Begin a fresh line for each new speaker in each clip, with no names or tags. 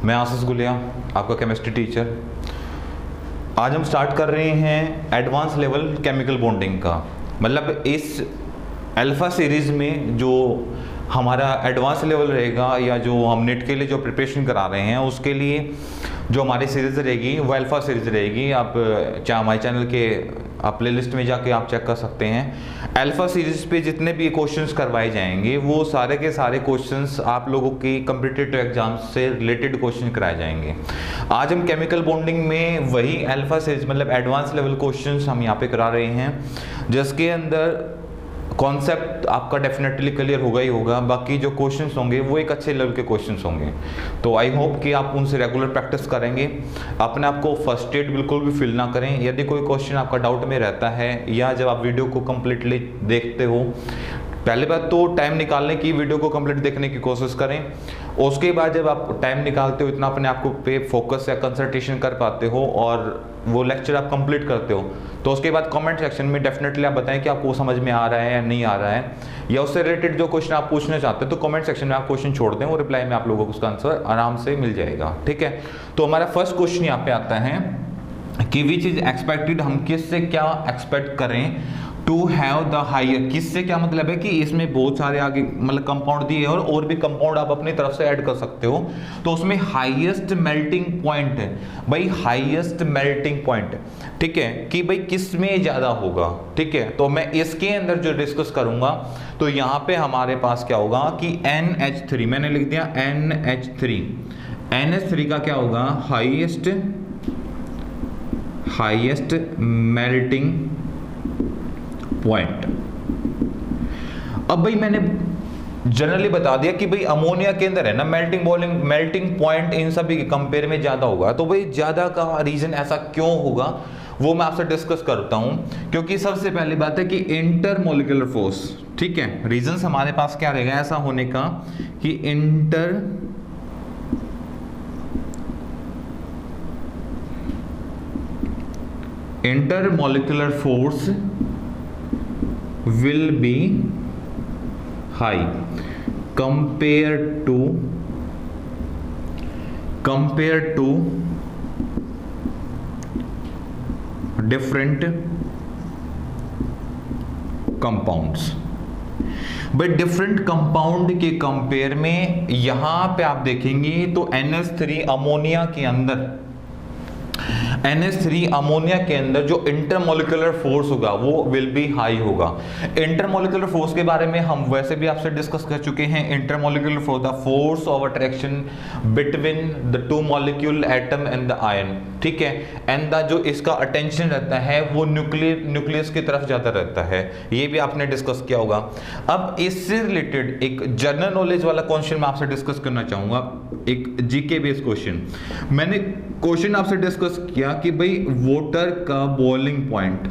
मैं आशीष गुलिया, आपका chemistry teacher. आज हम स्टार्ट कर रहे हैं एडवांस लेवल केमिकल बॉन्डिंग का। मतलब इस अल्फ़ा सीरीज़ में जो हमारा एडवांस लेवल रहेगा या जो हम नेट के लिए जो प्रिपरेशन करा रहे हैं उसके लिए जो हमारी सीरीज़ रहेगी वो अल्फ़ा सीरीज़ रहेगी। आप चाहे हमारे चैनल के आप प्ले लिस्ट में जाके आप चेक कर सकते हैं। अल्फ़ा सीरीज़ पे जितने भी क्वेश्चंस करवाए जाएंगे वो सारे के सारे क्वेश्चंस आप लोगों की कॉम्पिटिटिव एग्जाम से रिलेटेड क्वेश्चन कराए जाएंगे। आज हम केमिकल बॉन्डिंग में वही अल्फ़ा सीरीज मतलब एडवांस लेवल क्वेश्चंस हम यहाँ पे करा रहे हैं, जिसके अंदर कॉन्सेप्ट आपका डेफिनेटली क्लियर होगा ही होगा। बाकी जो क्वेश्चंस होंगे वो एक अच्छे लेवल के क्वेश्चंस होंगे, तो आई होप कि आप उनसे रेगुलर प्रैक्टिस करेंगे। अपने आप को फर्स्टेड बिल्कुल भी फील ना करें। यदि कोई क्वेश्चन आपका डाउट में रहता है या जब आप वीडियो को कम्प्लीटली देखते हो, पहली बात तो टाइम निकालने की वीडियो को कंप्लीट देखने की कोशिश करें। उसके बाद जब आप टाइम निकालते हो, इतना अपने आप को पे फोकस या कंसंट्रेशन कर पाते हो और वो लेक्चर आप कंप्लीट करते हो, तो उसके बाद कमेंट सेक्शन में डेफिनेटली आप बताएं कि आपको समझ में आ रहा है या नहीं आ रहा है, या उससे रिलेटेड जो क्वेश्चन आप पूछना चाहते हो तो कमेंट सेक्शन में आप क्वेश्चन छोड़ दें और रिप्लाई में आप लोगों को उसका आंसर आराम से मिल जाएगा। ठीक है, तो हमारा फर्स्ट क्वेश्चन यहाँ पे आता है कि विच इज एक्सपेक्टेड, हम किससे क्या एक्सपेक्ट करें टू हैव द हायर। किससे क्या मतलब है कि इसमें बहुत सारे आगे मतलब कंपाउंड दिए और भी कंपाउंड आप अपनी तरफ से ऐड कर सकते हो, तो उसमें हाईएस्ट मेल्टिंग पॉइंट है भाई, हाईएस्ट मेल्टिंग पॉइंट। ठीक है, कि भाई किस में ज्यादा होगा। ठीक है, तो मैं इसके अंदर जो डिस्कस करूंगा तो यहाँ पे हमारे पास क्या होगा कि NH3, मैंने लिख दिया NH3। NH3 का क्या होगा, हाईएस्ट मेल्टिंग पॉइंट। अब भाई मैंने जनरली बता दिया कि भाई अमोनिया के अंदर है ना मेल्टिंग पॉइंट इन सभी के कंपेयर में ज्यादा होगा। तो भाई ज्यादा का रीजन ऐसा क्यों होगा वो मैं आपसे डिस्कस करता हूं, क्योंकि सबसे पहली बात है कि इंटरमोलिकुलर फोर्स। ठीक है, रीजंस हमारे पास क्या रहेगा ऐसा होने का कि intermolecular force will be high compared to different compounds। भाई डिफरेंट कंपाउंड के कंपेयर में यहां पे आप देखेंगे तो NH3 अमोनिया के अंदर NH3 अमोनिया के अंदर जो इंटरमोलिकुलर फोर्स होगा वो विल बी हाई होगा। इंटरमोलिकुलर फोर्स के बारे में हम वैसे भी आपसे डिस्कस कर चुके हैं। Intermolecular force the force of attraction between the two molecule atom and the ion. ठीक है, एंड द जो इसका अटेंशन रहता है वो न्यूक्लियस की तरफ ज्यादा रहता है, ये भी आपने डिस्कस किया होगा। अब इससे रिलेटेड एक जनरल नॉलेज वाला क्वेश्चन मैं आपसे डिस्कस करना चाहूंगा, एक जीके बेस्ड क्वेश्चन। मैंने क्वेश्चन आपसे डिस्कस किया कि भाई वाटर का बॉइलिंग पॉइंट,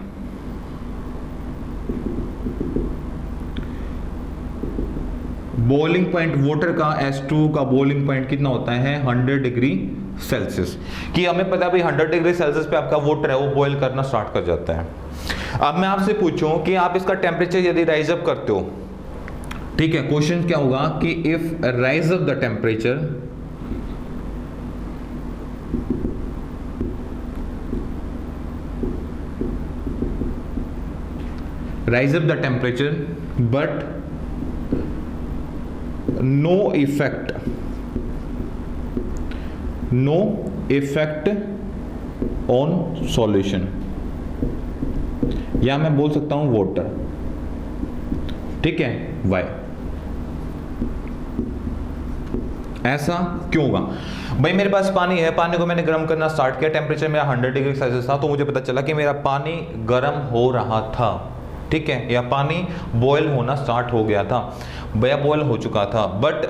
वाटर का H2 का बॉइलिंग पॉइंट कितना होता है 100 डिग्री सेल्सियस। कि हमें पता है भाई 100 डिग्री सेल्सियस पे आपका वाटर है वो बॉईल करना स्टार्ट कर जाता है। अब मैं आपसे पूछूं कि आप इसका टेम्परेचर यदि राइज अप करते हो, ठीक है, क्वेश्चन क्या होगा कि if rise up the temperature rise up the temperature but no effect on solution, या मैं बोल सकता हूं वाटर। ठीक है, वाई ऐसा क्यों होगा भाई? मेरे पास पानी है, पानी को मैंने गर्म करना स्टार्ट किया, टेम्परेचर मेरा 100 डिग्री सेल्सियस था, तो मुझे पता चला कि मेरा पानी गर्म हो रहा था। ठीक है, या पानी बॉयल होना स्टार्ट हो गया था, भैया बॉयल हो चुका था। बट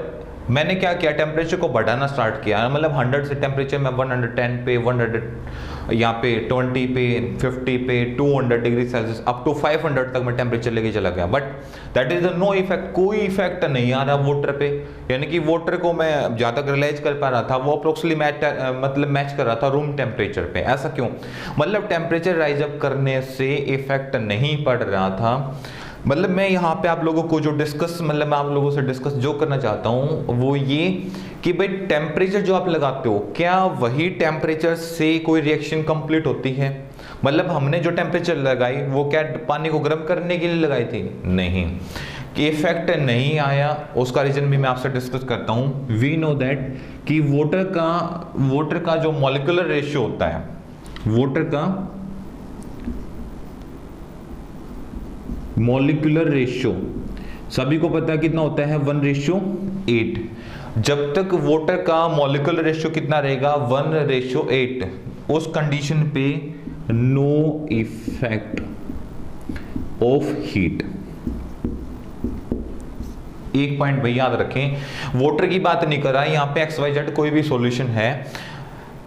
मैंने क्या किया, टेम्परेचर को बढ़ाना स्टार्ट किया। मतलब 100 से टेम्परेचर में 110 पे, 100 यहाँ पे 20 पे, 50 पे, 200 डिग्री सेल्सियस अप टू 500 तक मैं टेम्परेचर लेके चला गया। But that is the no effect, कोई इफेक्ट नहीं आ रहा वाटर पे। यानी कि वाटर को मैं ज़्यादा रियलाइज कर पा रहा था, वो अप्रोक्सिमेटली मैच कर रहा था रूम टेम्परेचर पे। ऐसा क्यों? मतलब टेम्परेचर राइज अप करने से इफेक्ट नहीं पड़ रहा था। मतलब मैं यहाँ पे आप लोगों को जो डिस्कस, मतलब मैं आप लोगों से डिस्कस जो करना चाहता हूँ वो ये कि भाई टेम्परेचर जो आप लगाते हो क्या वही टेम्परेचर से कोई रिएक्शन कंप्लीट होती है? मतलब हमने जो टेम्परेचर लगाई वो क्या पानी को गर्म करने के लिए लगाई थी? नहीं, कि इफेक्ट नहीं आया। उसका रीजन भी मैं आपसे डिस्कस करता हूं। वी नो दैट कि वाटर का जो मॉलिक्यूलर रेशियो होता है, वाटर का मॉलिक्यूलर रेशियो सभी को पता है कितना होता है, 1:8। जब तक वाटर का मॉलिक्यूलर रेशियो कितना रहेगा, 1:8, उस कंडीशन पे नो इफेक्ट ऑफ हीट। एक पॉइंट भाई याद रखें, वाटर की बात नहीं कर रहा है यहां पे, XYZ कोई भी सॉल्यूशन है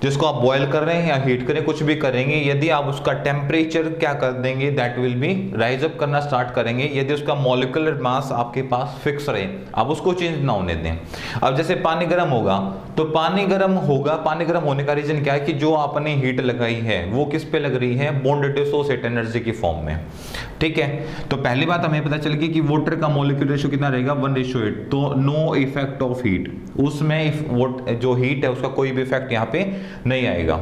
जिसको आप बॉयल कर रहे हैं या हीट करें, कुछ भी करेंगे, यदि आप उसका टेम्परेचर क्या कर देंगे, that will B rise up करना स्टार्ट करेंगे, यदि उसका मॉलिक्यूलर मास आपके पास फिक्स रहे, आप उसको चेंज ना होने दें। अब जैसे पानी गर्म होगा तो पानी गर्म होगा, पानी गर्म होने का रीजन क्या है कि जो आपने हीट लगाई है वो किस पे लग रही है, बॉन्ड डिसोसिएट एनर्जी की फॉर्म में। ठीक है, तो पहली बात हमें पता चल गई कि वाटर का मॉलिक्यूलर रेशियो कितना रहेगा, 1:8, तो नो इफेक्ट ऑफ हीट, उसमें जो हीट है उसका कोई भी इफेक्ट यहाँ पे नहीं आएगा।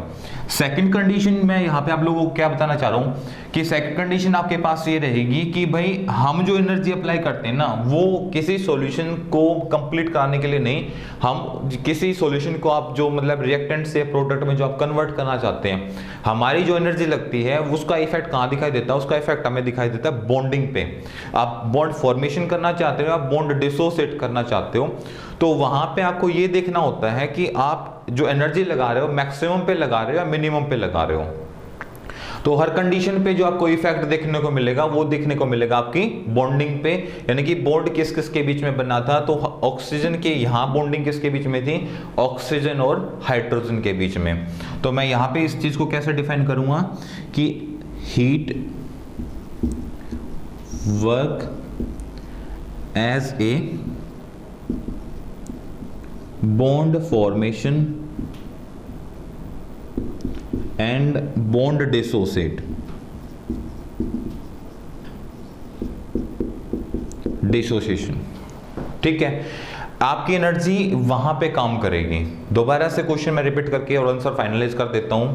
सेकंड कंडीशन मैं यहाँ पे आप लोगों को क्या बताना चाह रहा हूँ कि सेकंड कंडीशन आपके पास ये रहेगी कि भाई हम जो एनर्जी अप्लाई करते हैं ना वो किसी सॉल्यूशन को कंप्लीट कराने के लिए नहीं, हम किसी सॉल्यूशन को आप जो मतलब रिएक्टेंट से प्रोडक्ट में जो आप कन्वर्ट करना चाहते हैं, हमारी जो एनर्जी लगती है उसका इफेक्ट कहाँ दिखाई देता है, उसका इफेक्ट हमें दिखाई देता है बॉन्डिंग पे। आप बॉन्ड फॉर्मेशन करना चाहते हो, आप बॉन्ड डिसोसिएट करना चाहते हो, तो वहां पे आपको ये देखना होता है कि आप जो एनर्जी लगा रहे हो मैक्सिमम पे लगा रहे हो या मिनिमम पे लगा रहे हो। तो हर कंडीशन पे जो आपको इफेक्ट देखने को मिलेगा वो देखने को मिलेगा आपकी बॉन्डिंग पे, यानी कि बॉन्ड किस किस के बीच में बना था, तो ऑक्सीजन के यहां बॉन्डिंग किसके बीच में थी, ऑक्सीजन और हाइड्रोजन के बीच में। तो मैं यहां पे इस चीज को कैसे डिफाइन करूंगा कि heat work as a bond formation and bond dissociation। ठीक है, आपकी एनर्जी वहां पे काम करेगी। दोबारा से क्वेश्चन मैं रिपीट करके और आंसर फाइनलाइज कर देता हूं।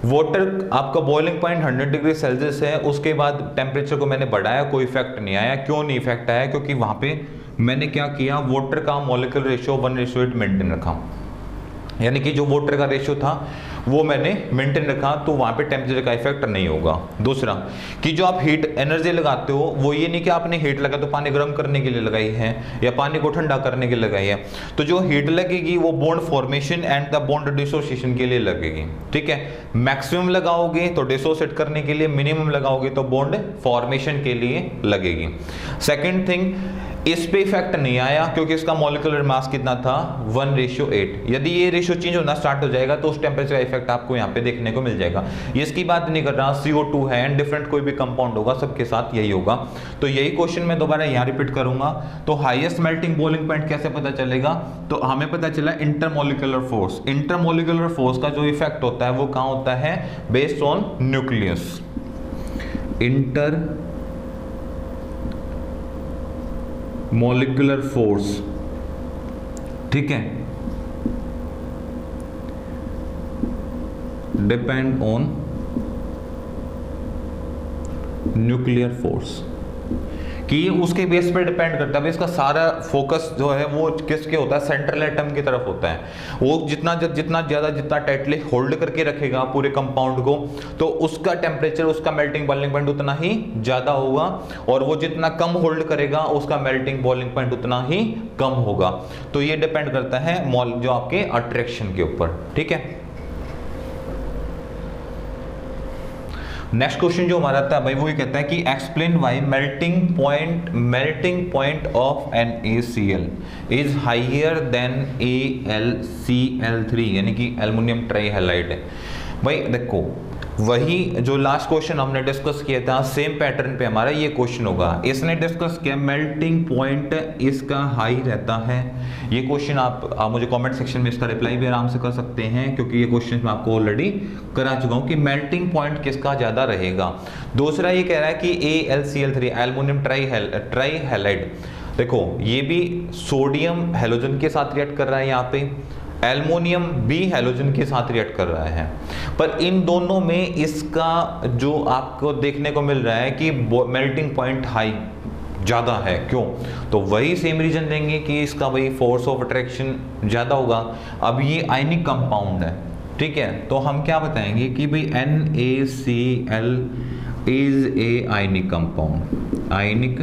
वाटर आपका बॉइलिंग पॉइंट 100 डिग्री सेल्सियस है, उसके बाद टेम्परेचर को मैंने बढ़ाया, कोई इफेक्ट नहीं आया। क्यों नहीं इफेक्ट आया, क्योंकि वहां पे मैंने क्या किया, वाटर का मॉलिक्यूलर रेशियो 1:8 मेंटेन रखा, यानी कि जो वाटर का रेशियो था वो मैंने मेंटेन रखा, तो वहां पे टेम्परेचर का इफेक्ट नहीं होगा। दूसरा कि जो आप हीट एनर्जी लगाते हो वो ये नहीं कि आपने हीट लगा तो पानी गर्म करने के लिए लगाई है या पानी को ठंडा करने के लिए लगाई है, तो जो हीट लगेगी वो bond formation and the bond dissociation के लिए लगेगी। ठीक है, मैक्सिमम लगाओगे तो डिसोसिएट करने के लिए, मिनिमम लगाओगे तो बॉन्ड फॉर्मेशन के लिए लगेगी। सेकेंड थिंग, इस पे इफेक्ट नहीं आया क्योंकि इसका मॉलिक्यूलर मास कितना था, 1:8। यदि ये रेशियो चेंज होना स्टार्ट हो जाएगा तो उस टेम्परेचर का इफेक्ट आपको यहाँ पे देखने को मिल जाएगा। ये इसकी बात नहीं कर रहा, CO2 है एंड डिफरेंट कोई भी कंपाउंड होगा, सबके साथ यही होगा। तो यही क्वेश्चन मैं दोबारा यहाँ रिपीट करूंगा। तो हाईएस्ट मेल्टिंग बॉइलिंग पॉइंट कैसे पता चलेगा, तो हमें पता चला इंटरमोलिकुलर फोर्स। इंटरमोलिकुलर फोर्स का जो इफेक्ट होता है वो कहाँ होता है, based on nucleus. Inter molecular force, ठीक है, डिपेंड ऑन न्यूक्लियर फोर्स, कि ये उसके बेस पे डिपेंड करता है। इसका सारा फोकस जो है वो किसके होता है, सेंट्रल एटम की तरफ होता है। वो जितना ज्यादा जितना टाइटली होल्ड करके रखेगा पूरे कंपाउंड को, तो उसका टेम्परेचर, उसका मेल्टिंग बॉइलिंग पॉइंट उतना ही ज्यादा होगा, और वो जितना कम होल्ड करेगा उसका मेल्टिंग बॉइलिंग पॉइंट उतना ही कम होगा। तो ये डिपेंड करता है जो आपके अट्रैक्शन के ऊपर। ठीक है, नेक्स्ट क्वेश्चन जो हमारा था भाई वो ये कहता है कि explain why melting point of an ACl is higher than AlCl3, यानी कि एल्युमिनियम ट्राइहैलाइड है। भाई देखो, वही जो लास्ट क्वेश्चन हमने डिस्कस किया था सेम पैटर्न पे हमारा ये क्वेश्चन होगा। इसने डिस्कस किया मेल्टिंग पॉइंट इसका हाई रहता है। ये क्वेश्चन आप मुझे कमेंट सेक्शन में इसका रिप्लाई भी आराम से कर सकते हैं, क्योंकि ये क्वेश्चन मैं आपको ऑलरेडी करा चुका हूं कि मेल्टिंग पॉइंट किसका ज्यादा रहेगा। दूसरा ये कह रहा है कि AlCl3 एल्युमिनियम ट्राइहैलाइड देखो ये भी सोडियम हैलोजन के साथ रिएक्ट कर रहा है, यहाँ पे एल्युमिनियम भी हैलोजन के साथ रिएक्ट कर रहा है, पर इन दोनों में इसका जो आपको देखने को मिल रहा है कि मेल्टिंग पॉइंट हाई ज़्यादा है। क्यों? तो वही सेम रीजन देंगे कि इसका वही फोर्स ऑफ अट्रैक्शन ज़्यादा होगा। अब ये आयनिक कंपाउंड है, ठीक है, तो हम क्या बताएंगे कि भाई NaCl is a ionic compound, ionic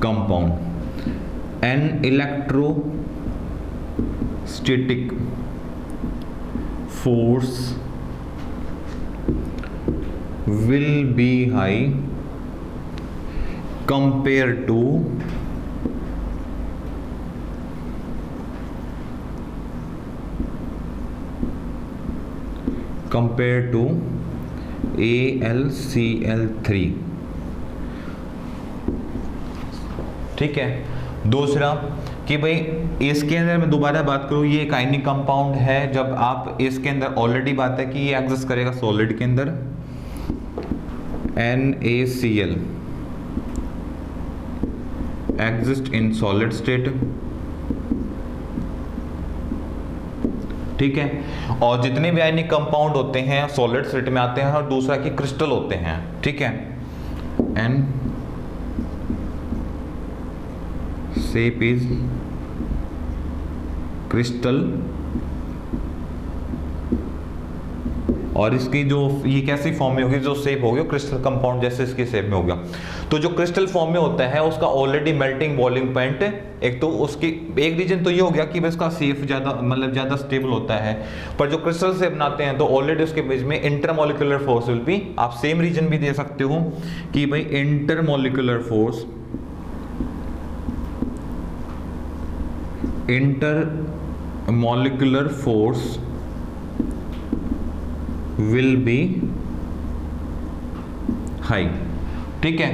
compound, an electrostatic force will be high compared to AlCl3, ठीक है। दूसरा कि भाई इसके अंदर मैं दोबारा बात करूँ, ये एक आयनिक कंपाउंड है, जब आप इसके अंदर ऑलरेडी बात है कि ये एग्जिस्ट करेगा सॉलिड के अंदर, NaCl exist in solid state, ठीक है। और जितने भी आयनिक कंपाउंड होते हैं सॉलिड स्टेट में आते हैं, और दूसरा कि क्रिस्टल होते हैं, ठीक है। N shape is क्रिस्टल, और इसकी जो ये कैसी फॉर्म में होगी, जो शेप होगी क्रिस्टल कंपाउंड जैसे इसकी शेप में होगा। तो जो क्रिस्टल फॉर्म में होता है उसका ऑलरेडी मेल्टिंग बॉइलिंग पॉइंट, एक तो उसकी एक रीजन तो ये हो गया कि इसका शेप ज़्यादा मतलब ज़्यादा स्टेबल होता है, पर जो क्रिस्टल शेप बनाते हैं तो ऑलरेडी उसके बीच में इंटरमोलिकुलर फोर्स विल बी, आप सेम रीजन भी दे सकते हो कि भाई intermolecular force will be high, ठीक है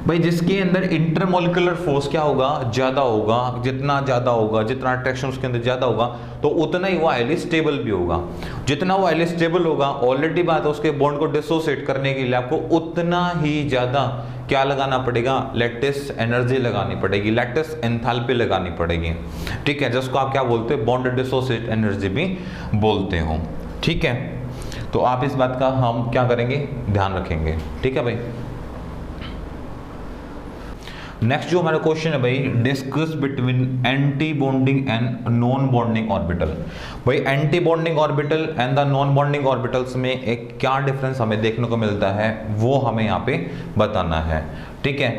भाई। जिसके अंदर इंटरमोलिकुलर फोर्स क्या होगा, ज्यादा होगा, जितना ज्यादा होगा, जितना अट्रैक्शन उसके अंदर ज्यादा होगा, तो उतना ही वो हाईली स्टेबल भी होगा। जितना वो हाईली स्टेबल होगा, ऑलरेडी बात है उसके बॉन्ड को डिसोसिएट करने के लिए आपको उतना ही ज्यादा क्या लगाना पड़ेगा, लैटिस एनर्जी लगानी पड़ेगी, लैटिस एंथैल्पी लगानी पड़ेगी, ठीक है, जिसको आप क्या बोलते हैं, बॉन्ड डिसोसिएट एनर्जी भी बोलते हो, ठीक है। तो आप इस बात का हम क्या करेंगे, ध्यान रखेंगे, ठीक है भाई। नेक्स्ट जो हमारा क्वेश्चन है भाई, discuss between anti bonding and non bonding orbital. भाई anti bonding orbital and the non bonding orbitals में एक क्या डिफरेंस हमें देखने को मिलता है वो हमें यहाँ पे बताना है, ठीक है।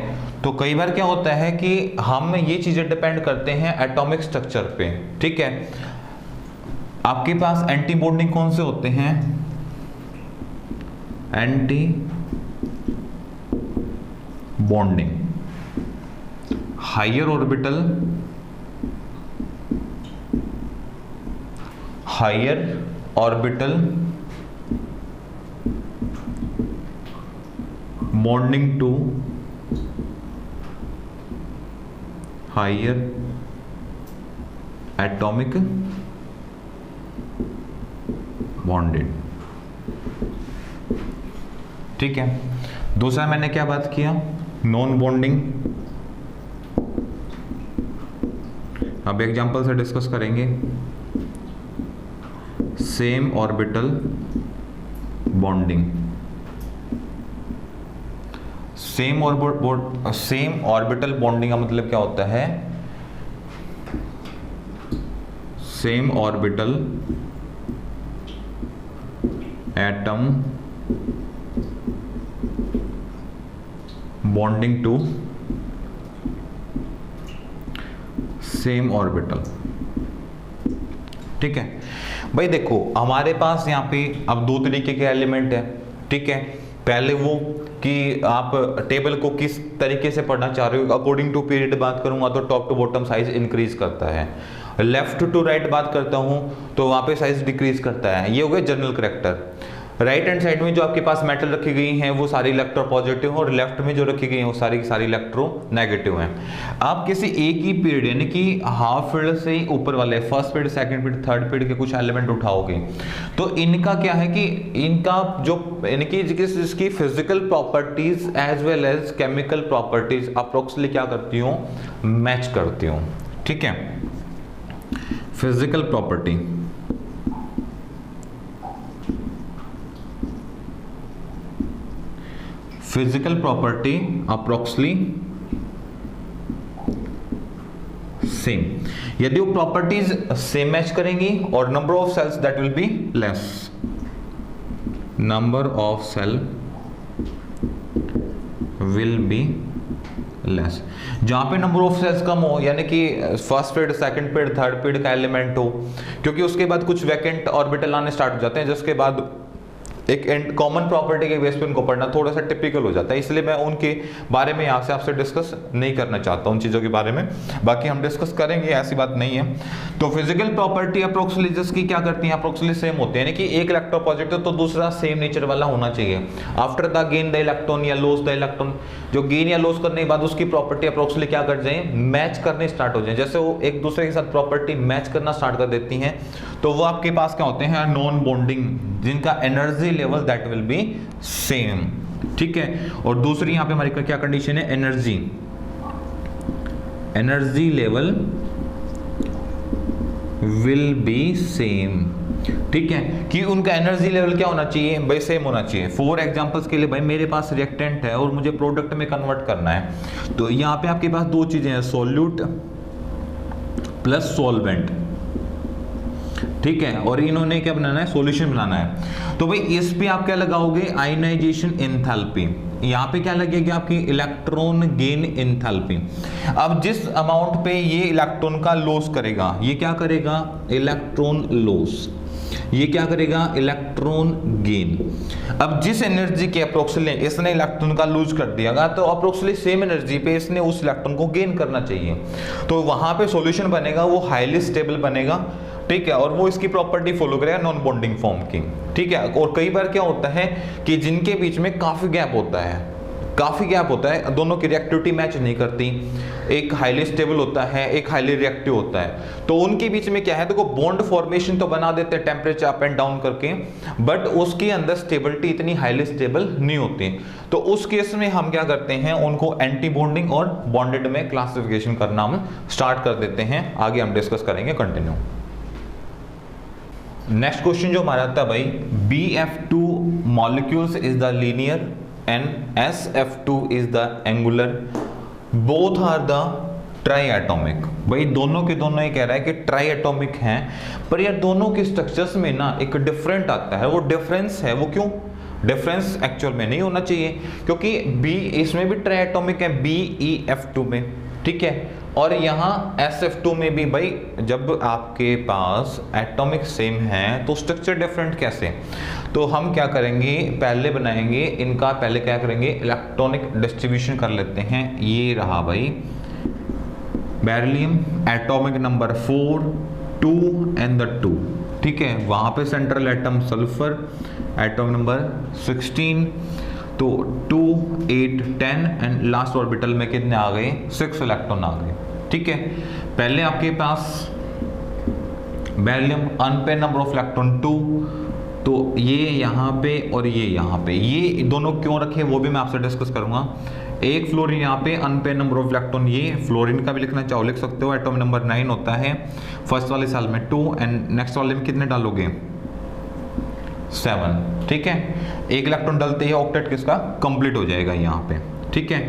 तो कई बार क्या होता है कि हम ये चीजें डिपेंड करते हैं एटॉमिक स्ट्रक्चर पे, ठीक है। आपके पास एंटी बॉन्डिंग कौन से होते हैं, anti bonding higher orbital bonding to higher atomic bonded, ठीक है। दूसरा मैंने क्या बात किया, नॉन बॉन्डिंग। अब एग्जांपल से डिस्कस करेंगे, same orbital bonding. Same orbital bonding का मतलब क्या होता है, same orbital atom bonding to same orbital, ठीक है भाई। देखो हमारे पास यहाँ पे अब दो तरीके के एलिमेंट है, ठीक है। पहले वो कि आप टेबल को किस तरीके से पढ़ना चाह रहे हो, अकॉर्डिंग टू पीरियड बात करूंगा तो top to bottom size increase करता है, लेफ्ट टू राइट बात करता हूं तो वहां पे साइज डिक्रीज करता है, ये हो गया general character. Right hand side में जो आपके पास मेटल रखी गई हैं वो सारी इलेक्ट्रो पॉजिटिव और लेफ्ट में जो रखी गई हैं वो सारी की सारी इलेक्ट्रो नेगेटिव हैं। आप किसी एक ही पीरियड यानी कि हाफ पीरियड से ऊपर वाले first period, second period, third period के कुछ एलिमेंट उठाओगे तो इनका क्या है कि इनका जो यानी कि इसकी physical properties as well as chemical properties approximately क्या करती हूँ, मैच करती हूँ। ठीक है, फिजिकल प्रॉपर्टी अप्रोक्सीमेटली सेम। यदि वो प्रॉपर्टीज सेम मैच करेंगी और number of cells that will be less, number of cell will be less. जहां पे नंबर ऑफ सेल्स कम हो यानी कि first period, second period, third period का एलिमेंट हो, क्योंकि उसके बाद कुछ वैकेंट ऑर्बिटल आने स्टार्ट हो जाते हैं जिसके बाद एक कॉमन प्रॉपर्टी के बेस पे उनको पढ़ना थोड़ा सा टिपिकल हो जाता है, इसलिए मैं उनके बारे में यहाँ से आपसे डिस्कस नहीं करना चाहता उन चीज़ों के बारे में। बाकी हम डिस्कस करेंगे, ऐसी बात नहीं है। तो फिजिकल प्रॉपर्टी अप्रोक्सीमेटली जिसकी क्या करती है, अप्रोक्सीमेटली सेम होते हैं, यानी कि एक इलेक्ट्रोपॉजिटिव तो दूसरा सेम नेचर वाला होना चाहिए। After the gain the electron या लॉस द इलेक्ट्रॉन, जो गेन या लॉस करने के बाद उसकी प्रॉपर्टी अप्रोक्सीमेटली क्या कर जाए, मैच करने स्टार्ट हो जाए। जैसे वो एक दूसरे के साथ प्रॉपर्टी मैच करना स्टार्ट कर देती हैं तो वो आपके पास क्या होते हैं, नॉन बॉन्डिंग, जिनका energy level that will B same. ठीक है, और दूसरी यहां पे हमारी क्या कंडीशन है, energy level will be same. ठीक है, कि उनका एनर्जी लेवल क्या होना चाहिए भाई, सेम होना चाहिए। फॉर एग्जांपल्स के लिए भाई मेरे पास रिएक्टेंट है और मुझे प्रोडक्ट में कन्वर्ट करना है, तो यहां पे आपके पास दो चीजें हैं, सॉल्यूट प्लस सॉल्वेंट। ठीक है, और इन्होंने क्या बनाना है, सॉल्यूशन बनाना है। तो भाई इस पे आप क्या लगाओगे, आयनाइजेशन एंथैल्पी। यहाँ पे क्या लगेगी आपकी, इलेक्ट्रॉन गेन एंथैल्पी। अब जिस अमाउंट पे ये इलेक्ट्रॉन का लॉस करेगा, ये क्या करेगा, इलेक्ट्रॉन लॉस, ये क्या करेगा, इलेक्ट्रॉन गेन। अब जिस एनर्जी के अप्रोक्सीमेटली इसने इलेक्ट्रॉन का लूज कर दिया तो अप्रोक्सीमेटली सेम एनर्जी पे इसने उस इलेक्ट्रॉन को गेन करना चाहिए, तो वहां पे सॉल्यूशन बनेगा, वो हाईली स्टेबल बनेगा। ठीक है, और वो इसकी प्रॉपर्टी फॉलो करेगा नॉन बॉन्डिंग फॉर्म की। ठीक है, और कई बार क्या होता है कि जिनके बीच में काफी गैप होता है, दोनों की रिएक्टिविटी मैच नहीं करती, एक हाईली स्टेबल होता है, एक हाईली रिएक्टिव होता है, तो उनके बीच में क्या है, देखो बॉन्ड फॉर्मेशन तो बना देते हैं टेम्परेचर अप एंड डाउन करके, बट उसके अंदर स्टेबिलिटी इतनी हाईली स्टेबल नहीं होती। तो उस केस में हम क्या करते हैं, उनको एंटी बॉन्डिंग और बॉन्डेड में क्लासिफिकेशन करना हम स्टार्ट कर देते हैं। आगे हम डिस्कस करेंगे, कंटिन्यू। नेक्स्ट क्वेश्चन जो हमारा था भाई, BF2 molecules is the linear and SF2 is the angular, both are the triatomic. भाई दोनों के दोनों ये कह रहा है कि ट्राई एटॉमिक हैं, पर यार दोनों के स्ट्रक्चर्स में ना एक डिफरेंट आता है। वो डिफरेंस है, वो क्यों डिफरेंस एक्चुअल में नहीं होना चाहिए, क्योंकि B इसमें भी ट्राई एटॉमिक है, BeF2 में। ठीक है, और यहाँ SF2 में भी भाई जब आपके पास एटॉमिक सेम है तो स्ट्रक्चर डिफरेंट कैसे, तो हम क्या करेंगे, पहले बनाएंगे इनका, पहले क्या करेंगे, इलेक्ट्रॉनिक डिस्ट्रीब्यूशन कर लेते हैं। ये रहा भाई beryllium, atomic number 4, 2 and the 2। ठीक है, वहां पे central atom sulphur, atomic number 16, तो 2, 8, 10 एंड लास्ट ऑर्बिटल में कितने आ गए, 6 इलेक्ट्रॉन आ गए। ठीक है, पहले आपके पास beryllium unpaired number of electron 2, तो ये यहाँ पे और ये यहाँ पे, ये दोनों क्यों रखे वो भी मैं आपसे डिस्कस करूंगा। एक फ्लोरीन यहाँ पे अनपेयर नंबर ऑफ इलेक्ट्रॉन, ये फ्लोरीन का भी लिखना चाहो लिख सकते हो, एटॉमिक नंबर 9 होता है, फर्स्ट वाले साल में 2 एंड नेक्स्ट वाले में कितने डालोगे, 7। ठीक है, एक इलेक्ट्रॉन डालते ही ऑक्टेट किसका कंप्लीट हो जाएगा यहाँ पे। ठीक है,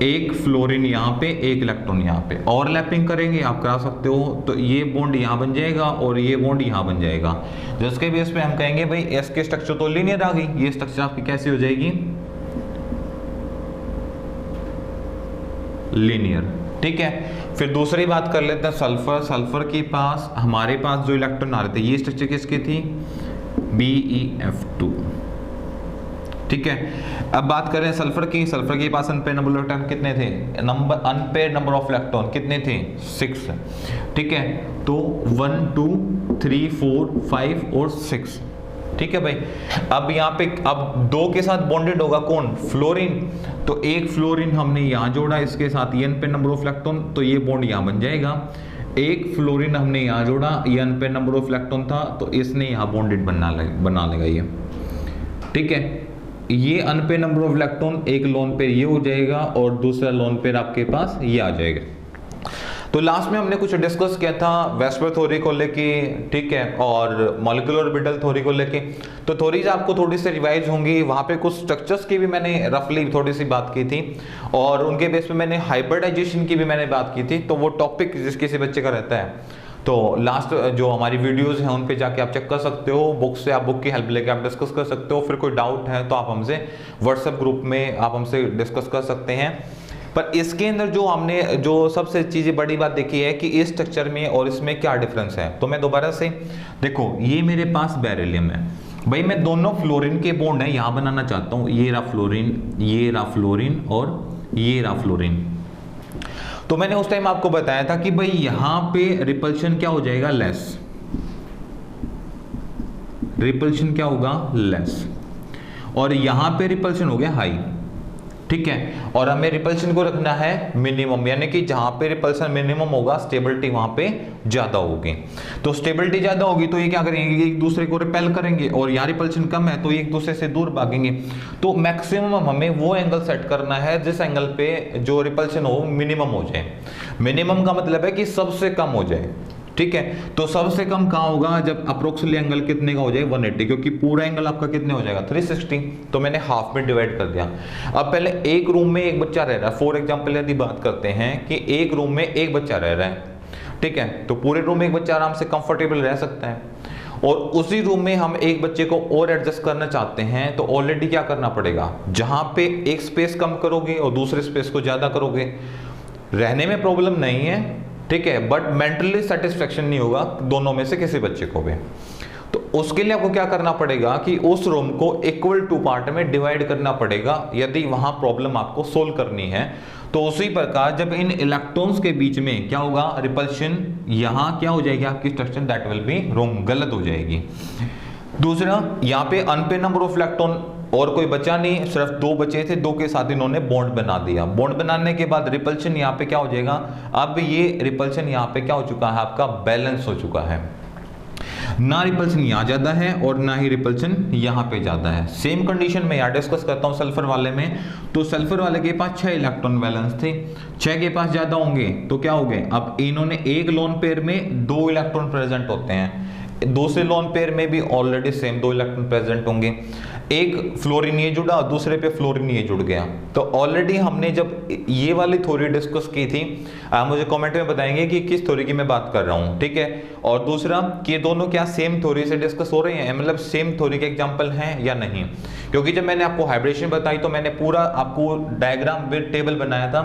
एक फ्लोरीन यहाँ पे, एक इलेक्ट्रॉन यहाँ पे, ओवरलैपिंग करेंगे आप करा सकते हो, तो ये बॉन्ड यहाँ बन जाएगा और ये बॉन्ड यहाँ बन जाएगा, जिसके बेस पे हम कहेंगे भाई एस के स्ट्रक्चर तो लीनियर आ गई, ये स्ट्रक्चर आपकी कैसी हो जाएगी, लीनियर। ठीक है, फिर दूसरी बात कर लेते हैं सल्फर। सल्फर के पास हमारे पास जो इलेक्ट्रॉन आ रहे थे, ये स्ट्रक्चर किसकी थी, BeF2। ठीक है, अब बात करें सल्फर की। सल्फर के पास अनपेयर नंबर ऑफ इलेक्ट्रॉन कितने थे, अनपेयर नंबर ऑफ इलेक्ट्रॉन कितने थे, 6। ठीक है, तो 1, 2, 3, 4, 5 और 6 ठीक है भाई। अब यहाँ पे अब 2 के साथ बॉन्डेड होगा कौन, फ्लोरीन, तो एक फ्लोरीन हमने यहाँ जोड़ा इसके साथ, n पे नंबर ऑफ इलेक्ट्रॉन, तो ये बॉन्ड यहाँ बन जाएगा। एक फ्लोरीन हमने यहाँ जोड़ा, n पे नंबर ऑफ इलेक्ट्रॉन था, तो इसने यहाँ बॉन्डेड बना लेगा ये, ठीक है। ये n पे नंबर ऑफ इलेक्ट्रॉन, एक लोन पेयर ये हो जाएगा और दूसरा लोन पेयर आपके पास ये आ जाएगा। तो लास्ट में हमने कुछ डिस्कस किया था वेस्पर थ्योरी को लेके, ठीक है, और मॉलिक्यूलर ऑर्बिटल थ्योरी को लेके। तो थ्योरीज आपको थोड़ी सी रिवाइज होंगी, वहाँ पे कुछ स्ट्रक्चर्स की भी मैंने रफली थोड़ी सी बात की थी, और उनके बेस पे मैंने हाइब्रिडाइजेशन की भी मैंने बात की थी। तो वो टॉपिक जिस किसी बच्चे का रहता है, तो लास्ट जो हमारी वीडियोस हैं उन पे जाके आप चेक कर सकते हो, बुक से, आप बुक की हेल्प लेके आप डिस्कस कर सकते हो। फिर कोई डाउट है तो आप हमसे व्हाट्सएप ग्रुप में आप हमसे डिस्कस कर सकते हैं। पर इसके अंदर जो हमने जो सबसे चीज़ें बड़ी बात देखी है कि इस स्ट्रक्चर में और इसमें क्या डिफरेंस है, तो मैं दोबारा से देखो, ये मेरे पास बेरिलियम है भाई, मैं दोनों फ्लोरीन के बॉन्ड है यहाँ बनाना चाहता हूँ, ये रहा फ्लोरीन, ये रहा फ्लोरीन और ये रहा फ्लोरीन। तो मैंने उस टाइम आपको बताया था कि भाई यहाँ पे रिपल्शन क्या हो जाएगा, लेस, रिपल्शन क्या होगा, लेस, और यहाँ पे रिपल्शन हो गया हाई, ठीक है। और हमें रिपल्शन को रखना है मिनिमम, यानी कि जहां पे रिपल्शन मिनिमम होगा स्टेबिलिटी वहां पे ज्यादा होगी। तो स्टेबिलिटी ज्यादा होगी तो ये क्या करेंगे, एक दूसरे को रिपेल करेंगे, और यहाँ रिपल्शन कम है तो ये एक दूसरे से दूर भागेंगे। तो मैक्सिमम हमें वो एंगल सेट करना है जिस एंगल पे जो रिपल्शन हो मिनिमम हो जाए। मिनिमम का मतलब है कि सबसे कम हो जाए, ठीक है। तो सबसे कम कहाँ होगा, जब अप्रोक्सीमेटली एंगल कितने का हो जाए, 180, क्योंकि पूरा एंगल आपका कितने हो जाएगा, 360। तो मैंने हाफ में डिवाइड कर दिया। अब पहले एक रूम में एक बच्चा रह रहा है, फॉर एग्जांपल यदि बात करते हैं कि एक रूम में एक बच्चा रह रहा है, ठीक है, तो पूरे रूम में एक बच्चा आराम से कंफर्टेबल रह सकता है, और उसी रूम में हम एक बच्चे को और एडजस्ट करना चाहते हैं, तो ऑलरेडी क्या करना पड़ेगा, जहां पे एक स्पेस कम करोगे और दूसरे स्पेस को ज्यादा करोगे, रहने में प्रॉब्लम नहीं है, ठीक है, बट मेंटली सेटिस्फेक्शन नहीं होगा दोनों में से किसी बच्चे को भी। तो उसके लिए आपको क्या करना पड़ेगा कि उस रूम को इक्वल टू पार्ट में डिवाइड करना पड़ेगा, यदि वहां प्रॉब्लम आपको सोल्व करनी है। तो उसी प्रकार जब इन इलेक्ट्रॉन्स के बीच में क्या होगा, रिपल्शन, यहां क्या हो जाएगी आपकी structure, that will be wrong, गलत हो जाएगी। दूसरा, यहाँ पे अनपेड नंबर ऑफ इलेक्ट्रॉन और कोई बचा नहीं, सिर्फ 2 बचे थे, 2 के साथ इन्होंने बॉन्ड बना दिया। बॉन्ड बनाने के बाद रिपल्शन यहाँ पे क्या हो जाएगा, अब ये रिपल्शन यहाँ पे क्या हो चुका है, आपका बैलेंस हो चुका है, ना रिपल्शन यहाँ ज्यादा है और ना ही रिपल्शन यहाँ पे ज्यादा है। सेम कंडीशन में यहाँ डिस्कस करता हूँ सल्फर वाले में। तो सल्फर वाले के पास 6 इलेक्ट्रॉन बैलेंस थे, 6 के पास ज्यादा होंगे तो क्या हो गए, अब इन्होंने एक लोन पेयर में 2 इलेक्ट्रॉन प्रेजेंट होते हैं, दूसरे लोन पेयर में भी ऑलरेडी सेम 2 इलेक्ट्रॉन प्रेजेंट होंगे, एक फ्लोरीन ये जुड़ा, दूसरे पे फ्लोरीन ये जुड़ गया। तो ऑलरेडी हमने जब ये वाली थ्योरी डिस्कस की थी, आप मुझे कमेंट में बताएंगे कि किस थ्योरी की मैं बात कर रहा हूँ, ठीक है। और दूसरा कि ये दोनों क्या सेम थ्योरी से डिस्कस हो रहे हैं, मतलब सेम थ्योरी के एग्जांपल हैं या नहीं। क्योंकि जब मैंने आपको हाइब्रिडेशन बताई तो मैंने पूरा आपको डायग्राम विद टेबल बनाया था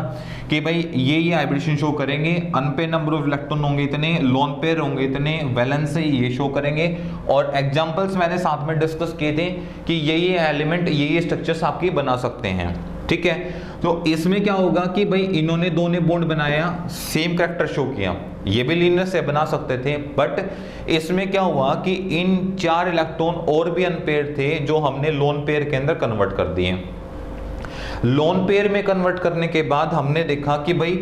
कि भाई ये हाइब्रिडेशन शो करेंगे, अनपेड नंबर ऑफ इलेक्ट्रॉन होंगे इतने, लोन पेयर होंगे इतने, वैलेंस से ये शो करेंगे, और एग्जांपल्स मैंने साथ में डिस्कस किए थे कि ये एलिमेंट ये स्ट्रक्चर्स आपकी बना सकते हैं, ठीक है। तो इसमें क्या होगा कि भाई इन्होंने 2 ने बॉन्ड बनाया, सेम कैरेक्टर शो किया, ये भी लीनियर से बना सकते थे, बट इसमें क्या हुआ कि इन 4 इलेक्ट्रॉन और भी अनपेयर थे जो हमने लोन पेयर के अंदर कन्वर्ट कर दिए। लोन पेयर में कन्वर्ट करने के बाद हमने देखा कि भाई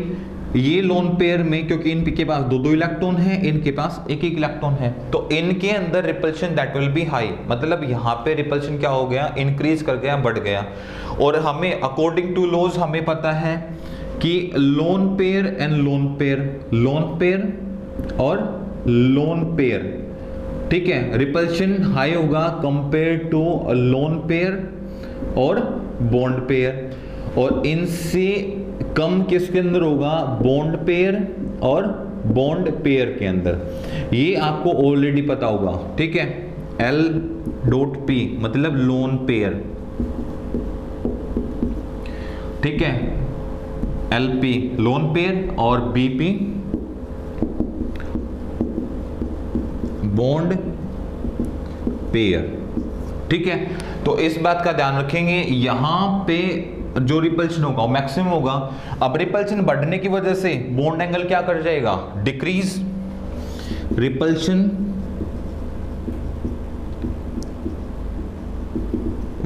ये लोन पेयर में, क्योंकि इनके पास 2-2 इलेक्ट्रॉन है, इनके पास 1-1 इलेक्ट्रॉन है, तो इनके अंदर repulsion that will B high, मतलब यहाँ पे रिपल्शन क्या हो गया, इंक्रीज कर गया, बढ़ गया। और हमें अकॉर्डिंग टू लॉज हमें पता है कि lone pair and lone pair, lone pair और लोन पेयर, ठीक है, रिपल्शन हाई होगा कंपेयर टू लोन पेयर और बॉन्ड पेयर, और इनसे कम किसके अंदर होगा, बॉन्ड पेयर और बॉन्ड पेयर के अंदर। ये आपको ऑलरेडी पता होगा, ठीक है। L.P मतलब लोन पेयर, ठीक है, LP लोन पेयर और BP बॉन्ड पेयर, ठीक है। तो इस बात का ध्यान रखेंगे, यहां पे जो रिपल्शन होगा वो मैक्सिमम होगा। अब रिपल्शन बढ़ने की वजह से बॉन्ड एंगल क्या कर जाएगा, decrease, repulsion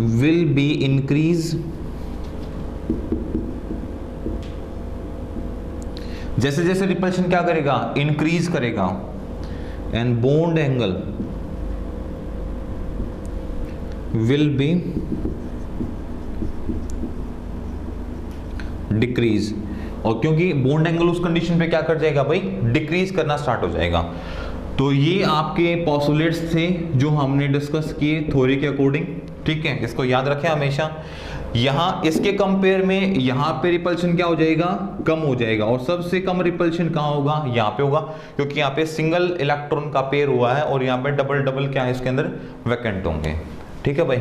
will be increase, जैसे जैसे रिपल्शन क्या करेगा, इंक्रीज करेगा, and bond angle will be decrease. और क्योंकि बॉन्ड एंगल उस कंडीशन पे क्या कर जाएगा भाई, डिक्रीज करना स्टार्ट हो जाएगा। तो ये आपके पोस्टुलेट्स थे जो हमने डिस्कस किए थ्योरी के अकॉर्डिंग, ठीक है, इसको याद रखें हमेशा। यहाँ इसके कंपेयर में यहाँ पे रिपल्शन क्या हो जाएगा, कम हो जाएगा, और सबसे कम रिपल्शन कहाँ होगा, यहाँ पे होगा, क्योंकि यहाँ पे सिंगल इलेक्ट्रॉन का पेयर हुआ है और यहाँ पे डबल डबल क्या है इसके अंदर वैकेंट होंगे, ठीक है भाई।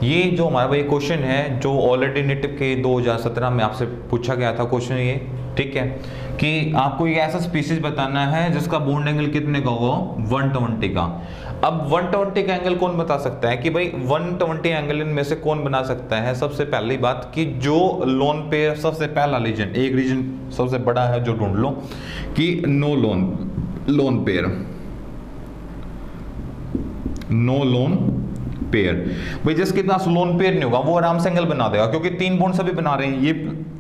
ये जो हमारा भाई क्वेश्चन है जो ऑलरेडी नीट के 2017 में आपसे पूछा गया था क्वेश्चन ये, ठीक है, कि आपको ये ऐसा स्पीशीज बताना है जिसका बॉन्ड एंगल कितने का होगा, 120 का। अब 120 का एंगल कौन बता सकता है कि भाई 120 एंगल इनमें से कौन बना सकता है। सबसे पहली बात कि जो लोन पेयर, सबसे पहला रीजन, एक रीजन सबसे बड़ा है जो ढूंढ लो कि no lone pair, no lone pair. भाई जिसके पास लोन पेयर नहीं होगा वो आराम से एंगल बना देगा, क्योंकि 3 बॉन्ड सभी बना रहे हैं, ये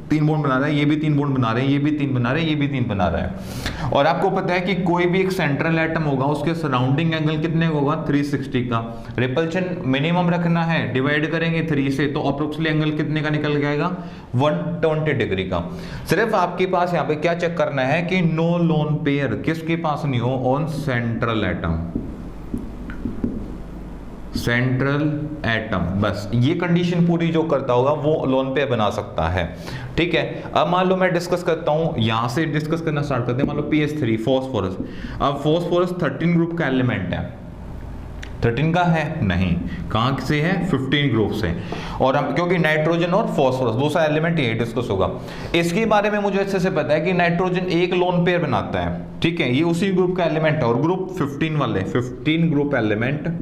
3 बॉन्ड बना रहा है, ये भी 3 बॉन्ड बना रहे हैं, ये भी 3 बना रहे हैं, ये भी 3 बना रहे हैं। और आपको पता है कि कोई भी एक सेंट्रल एटम होगा उसके सराउंडिंग एंगल कितने का होगा, 360 का। रिपल्शन मिनिमम रखना है, डिवाइड करेंगे 3 से, तो अप्रोक्सीमेटली एंगल कितने का निकल जाएगा, 120 डिग्री का। सिर्फ आपके पास यहाँ पे क्या चेक करना है कि नो लोन पेयर किसके पास नहीं हो, on central atom, central atom, बस ये कंडीशन पूरी जो करता होगा वो लोन पेयर बना सकता है, ठीक है। अब मान लो मैं डिस्कस करता हूं, यहां से डिस्कस करना स्टार्ट करते हैं। मान लो PS3 फॉस्फोरस, अब फॉस्फोरस 13 ग्रुप का एलिमेंट है, 13 का है नहीं, कहां से है, 15 ग्रुप से। और हम क्योंकि नाइट्रोजन और फॉस्फोरस दूसरा एलिमेंट ये डिस्कस होगा, इसके बारे में मुझे अच्छे से पता है कि नाइट्रोजन एक लोन पेयर बनाता है, ठीक है, ये उसी ग्रुप का एलिमेंट है। और ग्रुप 15 वाले 15 group element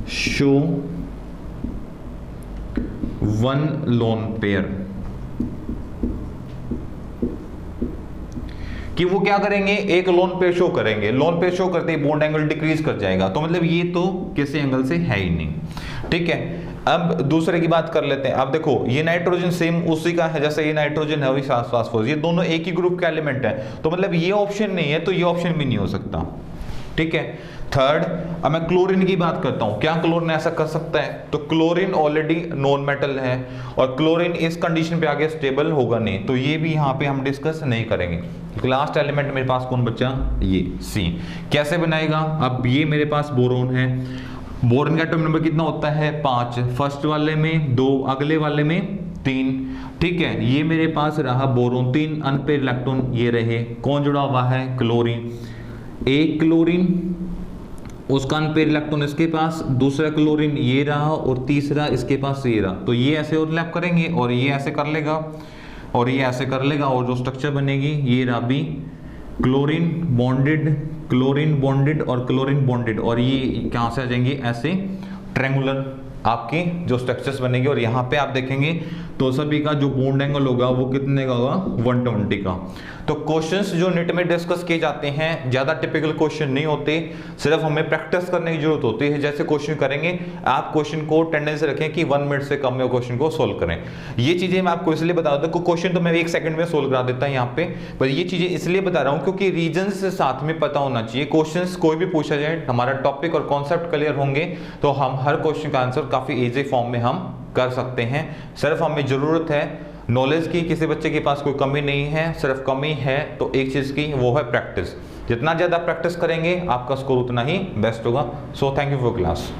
show 1 lone pair, कि वो क्या करेंगे, एक लोन पेयर शो करेंगे। लोन पेयर शो करते ही बॉन्ड एंगल डिक्रीज कर जाएगा, तो मतलब ये तो किसी एंगल से है ही नहीं, ठीक है। अब दूसरे की बात कर लेते हैं। अब देखो ये नाइट्रोजन सेम उसी का है, जैसे ये नाइट्रोजन है वही फास्फोरस, ये दोनों एक ही ग्रुप का एलिमेंट है, तो मतलब ये ऑप्शन नहीं है तो ये ऑप्शन भी नहीं हो सकता, ठीक है। थर्ड, अब मैं क्लोरीन की बात करता हूं, क्या क्लोरीन ऐसा कर सकता है, तो क्लोरीन ऑलरेडी नॉन मेटल है और क्लोरीन इस कंडीशन पे आगे स्टेबल होगा नहीं, तो ये भी यहां पे हम डिस्कस नहीं करेंगे। लास्ट एलिमेंट मेरे पास कौन बचा, ये C, कैसे बनाएगा। अब ये मेरे पास बोरोन है, बोरोन का एटॉमिक नंबर कितना होता है, 5, फर्स्ट वाले में 2, अगले वाले में 3, ठीक है। ये मेरे पास रहा बोरोन, 3 अनपेयर इलेक्ट्रॉन ये रहे, कौन जुड़ा हुआ है, क्लोरीन। एक क्लोरीन, उसका अनपेयर इलेक्ट्रॉन इसके पास, दूसरा क्लोरीन ये रहा और तीसरा इसके पास ये रहा, तो ये ऐसे ओवरलैप करेंगे और ये ऐसे कर लेगा और ये ऐसे कर लेगा, और जो स्ट्रक्चर बनेगी ये रहा भी क्लोरीन बॉन्डेड और क्लोरीन बॉन्डेड, और ये कहां से आ जाएंगे, ऐसे ट्रायंगुलर आपकी जो स्ट्रक्चर्स बनेगी। और यहाँ पे आप देखेंगे तो सभी का जो बॉन्ड एंगल होगा वो कितने का होगा, 120 का। तो क्वेश्चंस जो नेट में डिस्कस किए जाते हैं ज्यादा टिपिकल क्वेश्चन नहीं होते, सिर्फ हमें प्रैक्टिस करने की जरूरत होती है। जैसे क्वेश्चन करेंगे आप क्वेश्चन को टेंडेंसी रखें कि 1 मिनट से कम में क्वेश्चन को सोल्व करें। ये चीजें मैं आपको इसलिए बता देता हूँ, क्वेश्चन तो मैं 1 सेकंड में सोल्व करा देता हूँ यहाँ पे, पर ये चीजें इसलिए बता रहा हूँ क्योंकि रीजन से साथ में पता होना चाहिए। क्वेश्चन कोई भी पूछा जाए, हमारा टॉपिक और कॉन्सेप्ट क्लियर होंगे तो हम हर क्वेश्चन का आंसर काफी इजी फॉर्म में हम कर सकते हैं। सिर्फ हमें जरूरत है नॉलेज की, किसी बच्चे के पास कोई कमी नहीं है, सिर्फ कमी है तो एक चीज की, वो है प्रैक्टिस। जितना ज्यादा प्रैक्टिस करेंगे आपका स्कोर उतना ही बेस्ट होगा। So thank you for class.